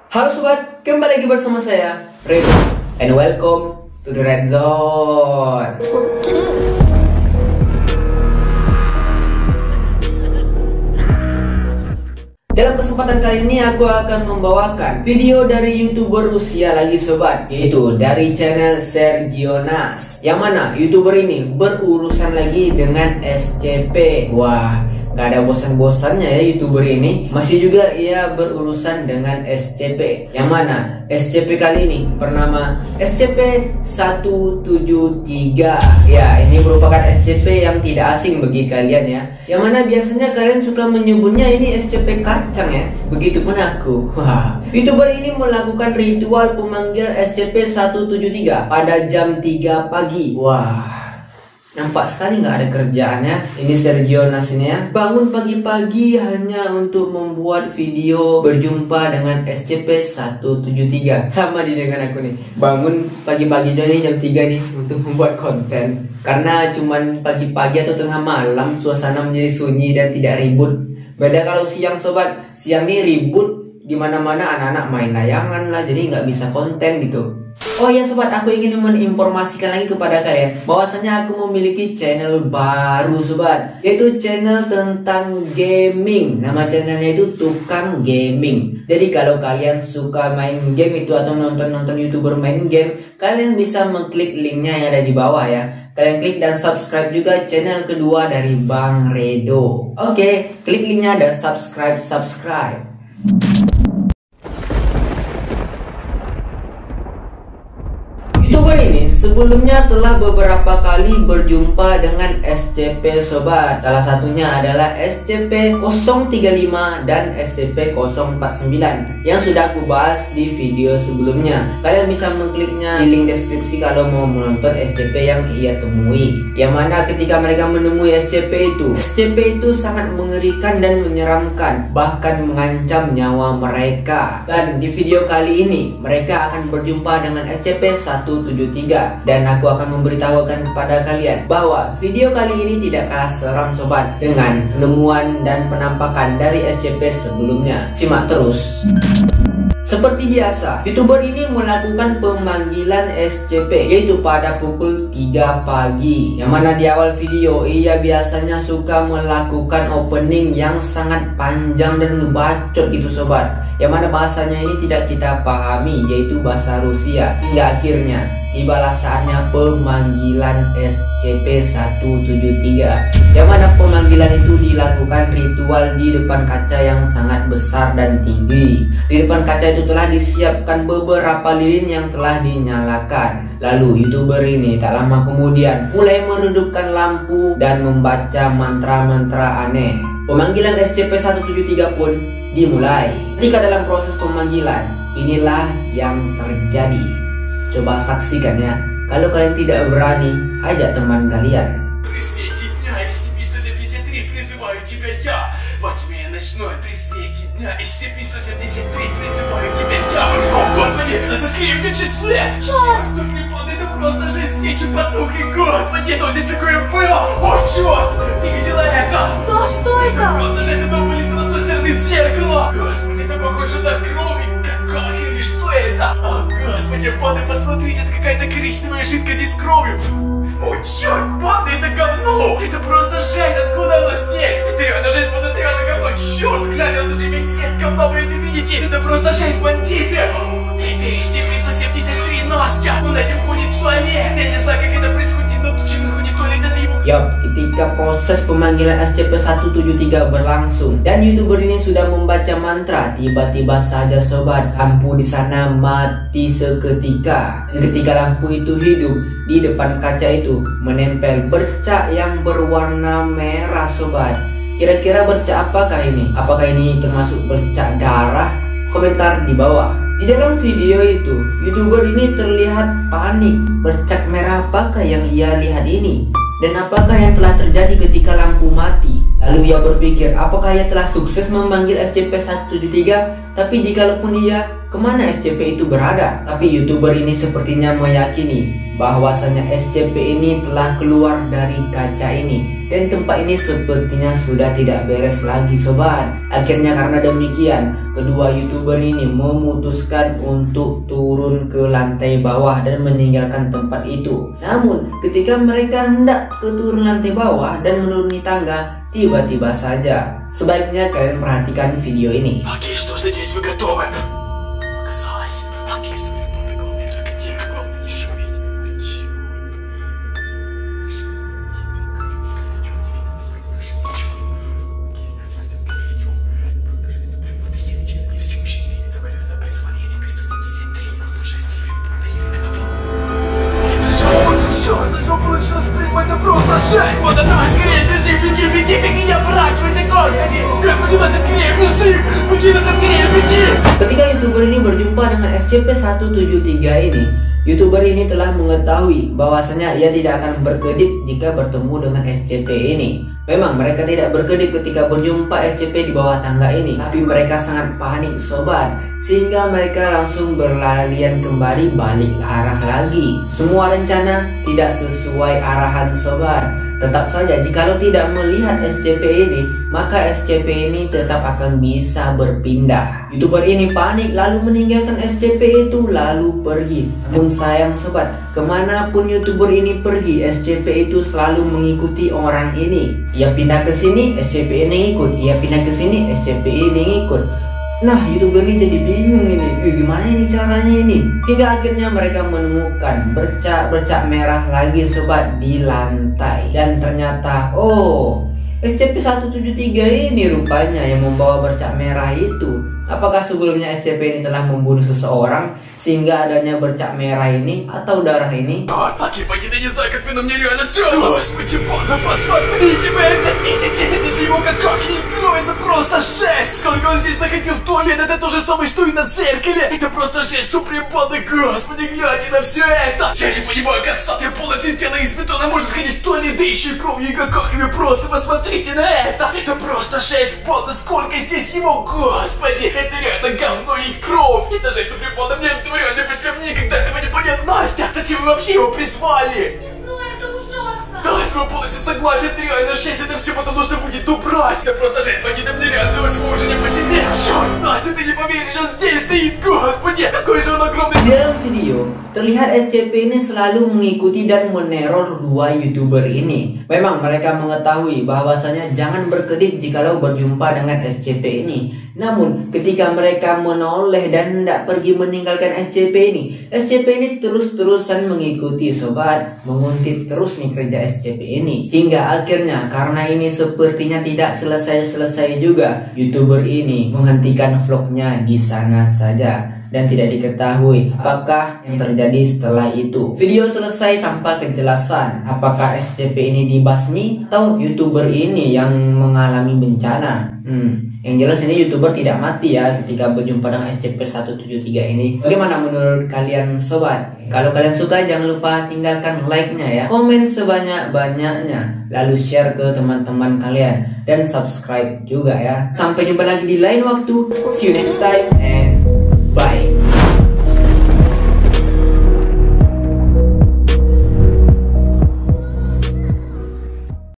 Halo sobat, kembali lagi bersama saya Redo, and welcome to the Red Zone. Dalam kesempatan kali ini aku akan membawakan video dari YouTuber Rusia lagi sobat, yaitu dari channel Sergionas, yang mana YouTuber ini berurusan lagi dengan SCP. Wah, gak ada bosan-bosannya ya YouTuber ini. Masih juga ia berurusan dengan SCP, yang mana SCP kali ini bernama SCP-173. Ya, ini merupakan SCP yang tidak asing bagi kalian ya, yang mana biasanya kalian suka menyebutnya ini SCP kacang ya. Begitupun aku. Wah, YouTuber ini melakukan ritual pemanggilan SCP-173 pada jam 3 pagi. Wah, nampak sekali nggak ada kerjaannya ini Sergionas ini ya. Bangun pagi-pagi hanya untuk membuat video berjumpa dengan SCP-173. Sama di dengan aku nih, bangun pagi-pagi dari jam 3 nih untuk membuat konten. Karena cuman pagi-pagi atau tengah malam suasana menjadi sunyi dan tidak ribut. Beda kalau siang sobat, siang nih ribut, dimana-mana anak-anak main layangan lah, jadi nggak bisa konten gitu. Oh ya sobat, aku ingin menginformasikan lagi kepada kalian bahwasanya aku memiliki channel baru sobat, yaitu channel tentang gaming. Nama channelnya itu Tukang Gaming. Jadi kalau kalian suka main game itu atau nonton YouTuber main game, kalian bisa mengklik linknya yang ada di bawah ya. Kalian klik dan subscribe juga channel kedua dari Bang Redo. Oke, klik linknya dan subscribe. YouTuber ini sebelumnya telah beberapa kali berjumpa dengan SCP sobat. Salah satunya adalah SCP-035 dan SCP-049 yang sudah aku bahas di video sebelumnya. Kalian bisa mengkliknya di link deskripsi kalau mau menonton SCP yang ia temui. Yang mana ketika mereka menemui SCP itu sangat mengerikan dan menyeramkan, bahkan mengancam nyawa mereka. Dan di video kali ini mereka akan berjumpa dengan SCP-173 dan aku akan memberitahukan kepada kalian bahwa video kali ini tidak kalah seram sobat dengan penemuan dan penampakan dari SCP sebelumnya. Simak terus. Seperti biasa, YouTuber ini melakukan pemanggilan SCP yaitu pada pukul 3 pagi. Yang mana di awal video ia biasanya suka melakukan opening yang sangat panjang dan ngebacot gitu sobat. Yang mana bahasanya ini tidak kita pahami, yaitu bahasa Rusia. Hingga akhirnya tibalah saatnya pemanggilan SCP-173, yang mana pemanggilan itu dilakukan ritual di depan kaca yang sangat besar dan tinggi. Di depan kaca itu telah disiapkan beberapa lilin yang telah dinyalakan. Lalu YouTuber ini tak lama kemudian mulai meredupkan lampu dan membaca mantra-mantra aneh. Pemanggilan SCP-173 pun dimulai. Ketika dalam proses pemanggilan, inilah yang terjadi. Coba saksikan ya. Kalau kalian tidak berani, ajak teman kalian. При свете дня SCP-173 призываю тебя я. Во тьме ночной при свете дня SCP-173 призываю тебя я. О господи, это заскрипничий свет! Черт, заклепан, это просто жесть, свечи потухли, господи, что здесь такое было? О черт, ты видела это? Да, что это? Просто жесть, оно вылетело с той стороны зеркала. Господи, это похоже на кровь. Как или что это? О господи, паны, посмотрите, это какая-то коричневая жидкость здесь с кровью. О черт, паны, это говно! Это просто жесть, откуда оно здесь? Это реально жесть, паны, это реально говно. Черт, глянь, он уже имеет цвет говна, вы это видите? Это просто жесть, бандиты! Это SCP-173, Настя! Он этим ходит в туалет! Я не знаю, как это происходит, но чем он ходит в туалет, это его... Yup, ketika proses pemanggilan SCP-173 berlangsung dan YouTuber ini sudah membaca mantra, tiba-tiba saja sobat, lampu di sana mati seketika. Dan ketika lampu itu hidup, di depan kaca itu menempel bercak yang berwarna merah sobat. Kira-kira bercak apakah ini? Apakah ini termasuk bercak darah? Komentar di bawah. Di dalam video itu, YouTuber ini terlihat panik. Bercak merah apakah yang ia lihat ini? Dan apakah yang telah terjadi ketika lampu mati? Lalu ia berpikir, apakah ia telah sukses memanggil SCP-173? Tapi jikalaupun iya, kemana SCP itu berada. Tapi YouTuber ini sepertinya meyakini bahwasanya SCP ini telah keluar dari kaca ini, dan tempat ini sepertinya sudah tidak beres lagi sobat. Akhirnya karena demikian, kedua YouTuber ini memutuskan untuk turun ke lantai bawah dan meninggalkan tempat itu. Namun ketika mereka hendak ke turun lantai bawah dan menuruni tangga, tiba-tiba saja. Sebaiknya kalian perhatikan video ini. Окей, что ж, надеюсь, вы готовы? Оказалось. Окей, что приборы, главное только тихо, главное не шуметь. Ничего. Если честно, не все еще имеет заваленное прислание из тебя 173, послушай, это же он, черт, у него получилось призвать, это просто жесть! Вот это, скорее бежи, беги, беги, беги, не оборачивайся, господи! Господи, Нася, скорее бежи! Беги, Нася, скорее беги! Ketika YouTuber ini berjumpa dengan SCP-173 ini, YouTuber ini telah mengetahui bahwasanya ia tidak akan berkedip jika bertemu dengan SCP ini. Memang mereka tidak berkedip ketika berjumpa SCP di bawah tangga ini, tapi mereka sangat panik sobat, sehingga mereka langsung berlarian kembali balik arah lagi. Semua rencana tidak sesuai arahan sobat. Tetap saja jikalau tidak melihat SCP ini, maka SCP ini tetap akan bisa berpindah. YouTuber ini panik lalu meninggalkan SCP itu lalu pergi. Namun sayang sobat, kemanapun YouTuber ini pergi, SCP itu selalu mengikuti orang ini. Ia pindah ke sini, SCP ini ikut. Ia pindah ke sini, SCP ini ikut. Nah, YouTuber ini jadi bingung ini. Gimana ini caranya ini? Hingga akhirnya mereka menemukan bercak merah lagi sobat di lantai. Dan ternyata, oh, SCP-173 ini rupanya yang membawa bercak merah itu. Apakah sebelumnya SCP ini telah membunuh seseorang sehingga adanya bercak merah ini atau darah ini? Окей, пойди, я не знаю, как мне реально страшно. Господи, боже, посмотрите, вы это видите? Это же его как икро, это просто жесть. Сколько он здесь находил в туалет, это то же самое, что и на зеркале. Это просто жесть, супрембалды, господи, гляньте на все это. Я не понимаю, как статуя полностью сделана из бетона может ходить в туалет, да еще и кровью и какахами. Просто посмотрите на это. Это просто жесть, банда, сколько здесь его, господи. Это реально говно и кровь. Это жесть, супрембалда, мне этого реально прислем никогда этого не понять, Настя. Зачем вы вообще его прислали? Ну это ужасно! Да, я с вами полностью согласен, это реально жесть, это все потом нужно будет убрать. Это просто жесть, Магита, мне реально всего уже не по себе. Черт, Настя, ты не поверишь, он здесь стоит, господи, какой же он огромный. Di dalam video, terlihat SCP ini selalu mengikuti dan meneror dua YouTuber ini. Memang mereka mengetahui bahwasanya jangan berkedip jikalau berjumpa dengan SCP ini. Namun ketika mereka menoleh dan hendak pergi meninggalkan SCP ini terus-terusan mengikuti sobat, menguntit terus nih kerja SCP ini. Hingga akhirnya karena ini sepertinya tidak selesai-selesai juga, YouTuber ini menghentikan vlognya di sana saja. Dan tidak diketahui apakah yang terjadi setelah itu. Video selesai tanpa kejelasan apakah SCP ini dibasmi atau YouTuber ini yang mengalami bencana. Yang jelas ini YouTuber tidak mati ya ketika berjumpa dengan SCP-173 ini. Bagaimana menurut kalian sobat? Kalau kalian suka jangan lupa tinggalkan like-nya ya, komen sebanyak-banyaknya, lalu share ke teman-teman kalian, dan subscribe juga ya. Sampai jumpa lagi di lain waktu. See you next time and bye.